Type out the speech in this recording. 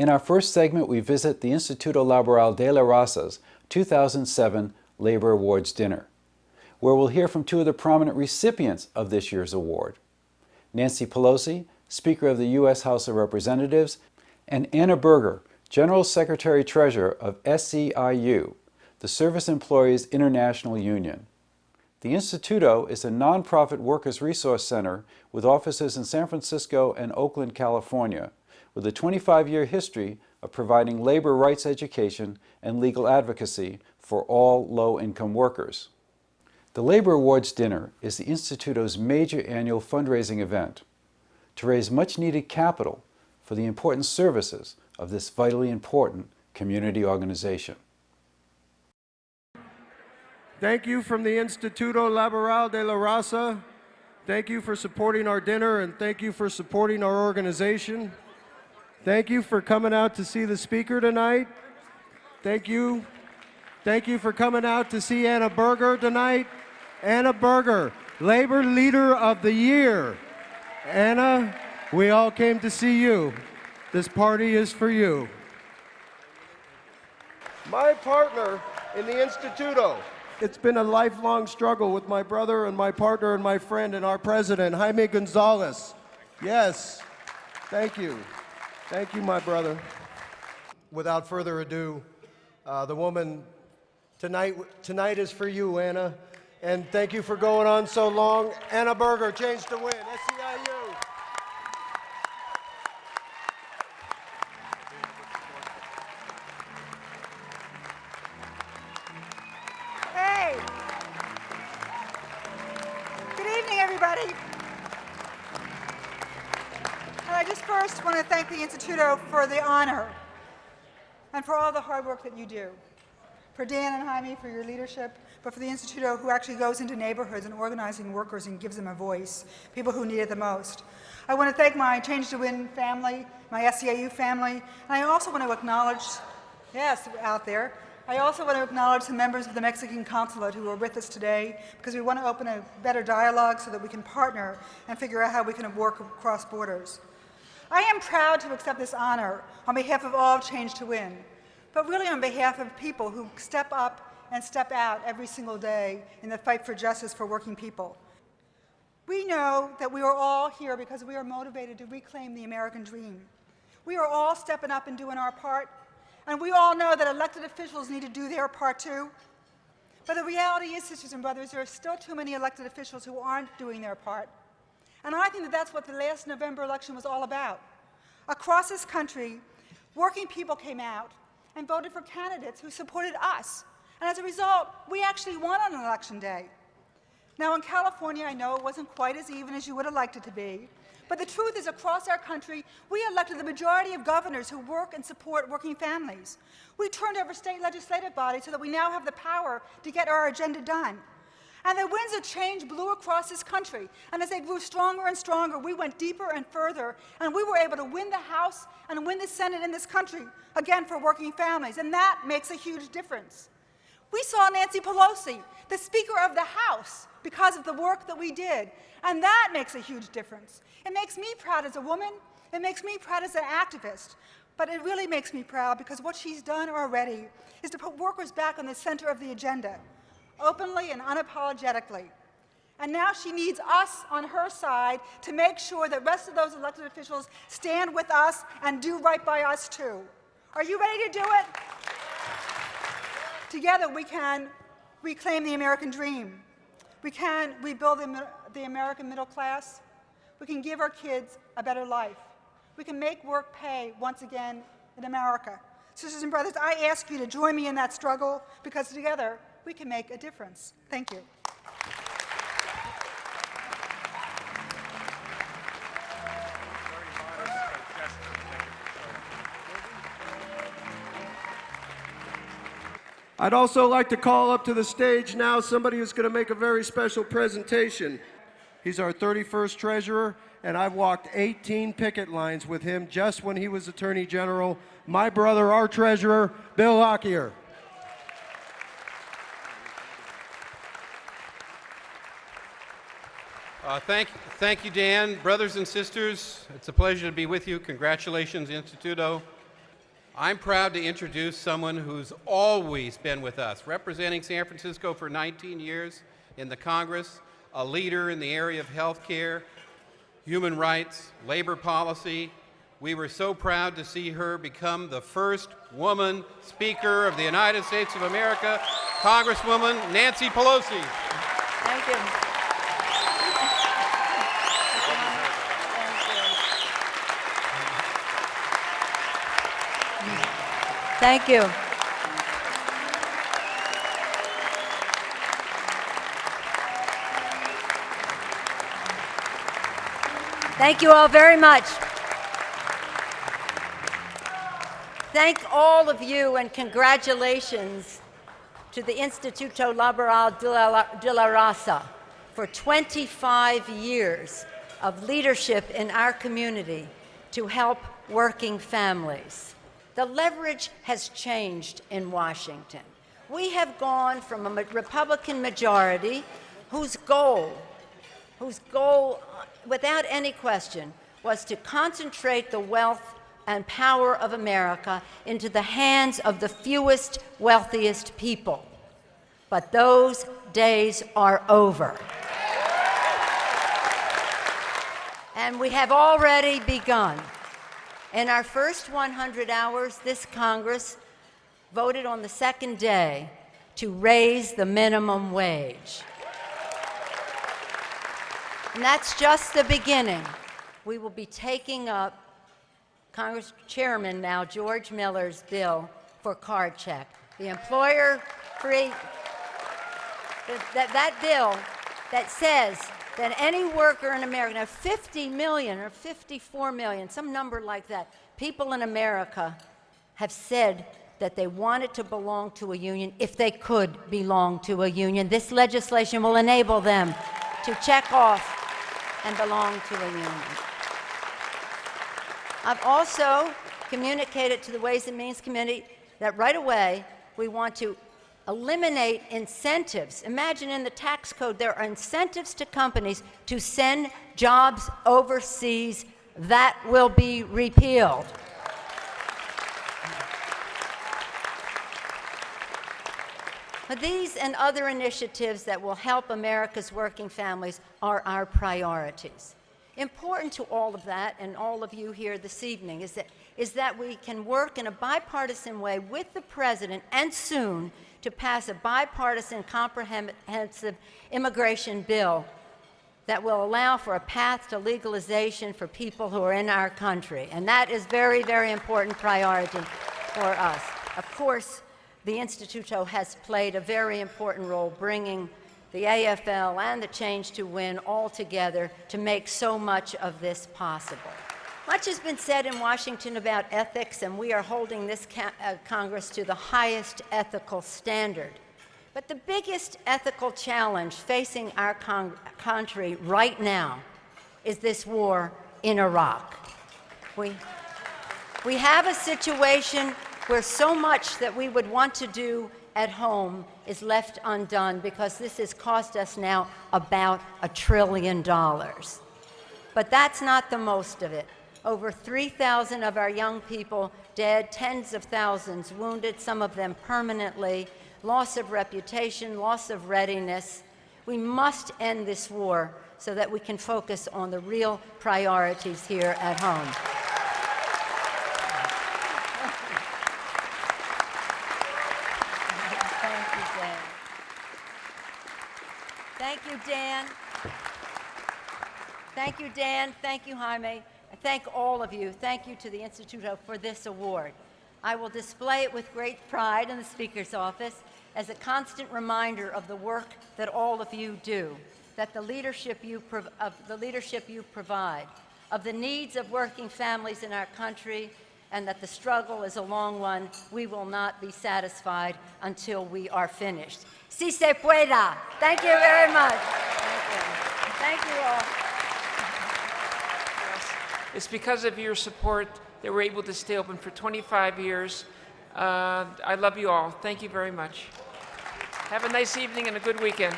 In our first segment, we visit the Instituto Laboral de la Raza's 2007 Labor Awards dinner, where we'll hear from two of the prominent recipients of this year's award, Nancy Pelosi, Speaker of the U.S. House of Representatives, and Anna Berger, General Secretary-Treasurer of SEIU, the Service Employees International Union. The Instituto is a nonprofit workers' resource center with offices in San Francisco and Oakland, California, with a 25-year history of providing labor rights education and legal advocacy for all low-income workers. The Labor Awards Dinner is the Instituto's major annual fundraising event to raise much-needed capital for the important services of this vitally important community organization. Thank you from the Instituto Laboral de la Raza. Thank you for supporting our dinner, and thank you for supporting our organization. Thank you for coming out to see the speaker tonight. Thank you. Thank you for coming out to see Anna Berger tonight. Anna Berger, Labor Leader of the Year. Anna, we all came to see you. This party is for you. My partner in the Instituto. It's been a lifelong struggle with my brother and my partner and my friend and our president, Jaime Gonzalez. Yes, thank you. Thank you, my brother. Without further ado, the woman tonight is for you, Anna. And thank you for going on so long. Anna Berger, Change to Win, SEIU. First, I want to thank the Instituto for the honor and for all the hard work that you do. For Dan and Jaime for your leadership, but for the Instituto who actually goes into neighborhoods and organizing workers and gives them a voice, people who need it the most. I want to thank my Change to Win family, my SEIU family, and I also want to acknowledge, yes, out there, I also want to acknowledge the members of the Mexican consulate who are with us today, because we want to open a better dialogue so that we can partner and figure out how we can work across borders. I am proud to accept this honor on behalf of all Change to Win, but really on behalf of people who step up and step out every single day in the fight for justice for working people. We know that we are all here because we are motivated to reclaim the American dream. We are all stepping up and doing our part, and we all know that elected officials need to do their part too. But the reality is, sisters and brothers, there are still too many elected officials who aren't doing their part. And I think that that's what the last November election was all about. Across this country, working people came out and voted for candidates who supported us. And as a result, we actually won on election day. Now in California, I know it wasn't quite as even as you would have liked it to be, but the truth is across our country, we elected the majority of governors who work and support working families. We turned over state legislative bodies so that we now have the power to get our agenda done. And the winds of change blew across this country. And as they grew stronger and stronger, we went deeper and further, and we were able to win the House and win the Senate in this country, again, for working families. And that makes a huge difference. We saw Nancy Pelosi, the Speaker of the House, because of the work that we did. And that makes a huge difference. It makes me proud as a woman. It makes me proud as an activist. But it really makes me proud because what she's done already is to put workers back on the center of the agenda, openly and unapologetically. And now she needs us on her side to make sure that the rest of those elected officials stand with us and do right by us too. Are you ready to do it? Together we can reclaim the American dream. We can rebuild the American middle class. We can give our kids a better life. We can make work pay once again in America. Sisters and brothers, I ask you to join me in that struggle because together we can make a difference. Thank you. I'd also like to call up to the stage now somebody who's going to make a very special presentation. He's our 31st treasurer, and I've walked 18 picket lines with him just when he was Attorney General. My brother, our treasurer, Bill Lockyer. Thank you, Dan. Brothers and sisters, it's a pleasure to be with you. Congratulations, Instituto. I'm proud to introduce someone who's always been with us, representing San Francisco for 19 years in the Congress, a leader in the area of health care, human rights, labor policy. We were so proud to see her become the first woman Speaker of the United States of America, Congresswoman Nancy Pelosi. Thank you. Thank you. Thank you all very much. Thank all of you and congratulations to the Instituto Laboral de la Raza for 25 years of leadership in our community to help working families. The leverage has changed in Washington. We have gone from a Republican majority whose goal, without any question, was to concentrate the wealth and power of America into the hands of the fewest, wealthiest people. But those days are over. And we have already begun. In our first 100 hours, this Congress voted on the second day to raise the minimum wage. And that's just the beginning. We will be taking up Congress Chairman now, George Miller's bill for card check. The employer-free, that bill that says that any worker in America, now 50 million or 54 million, some number like that, people in America have said that they wanted to belong to a union if they could belong to a union. This legislation will enable them to check off and belong to a union. I've also communicated to the Ways and Means Committee that right away we want to eliminate incentives. Imagine in the tax code there are incentives to companies to send jobs overseas. That will be repealed. But these and other initiatives that will help America's working families are our priorities. Important to all of that, and all of you here this evening, is that we can work in a bipartisan way with the President and soon to pass a bipartisan comprehensive immigration bill that will allow for a path to legalization for people who are in our country. And that is very, very important priority for us. Of course, the Instituto has played a very important role bringing the AFL and the Change to Win all together to make so much of this possible. Much has been said in Washington about ethics, and we are holding this Congress to the highest ethical standard. But the biggest ethical challenge facing our country right now is this war in Iraq. We have a situation where so much that we would want to do at home is left undone because this has cost us now about $1 trillion. But that's not the most of it. Over 3,000 of our young people dead, tens of thousands wounded, some of them permanently, loss of reputation, loss of readiness. We must end this war so that we can focus on the real priorities here at home. Thank you, Dan. Thank you, Dan. Thank you, Jaime. I thank all of you. Thank you to the Instituto for this award. I will display it with great pride in the Speaker's office as a constant reminder of the work that all of you do, that the leadership you provide, of the needs of working families in our country, and that the struggle is a long one. We will not be satisfied until we are finished. Si se pueda. Thank you very much. Thank you. Thank you all. It's because of your support that we're able to stay open for 25 years. I love you all. Thank you very much. Have a nice evening and a good weekend.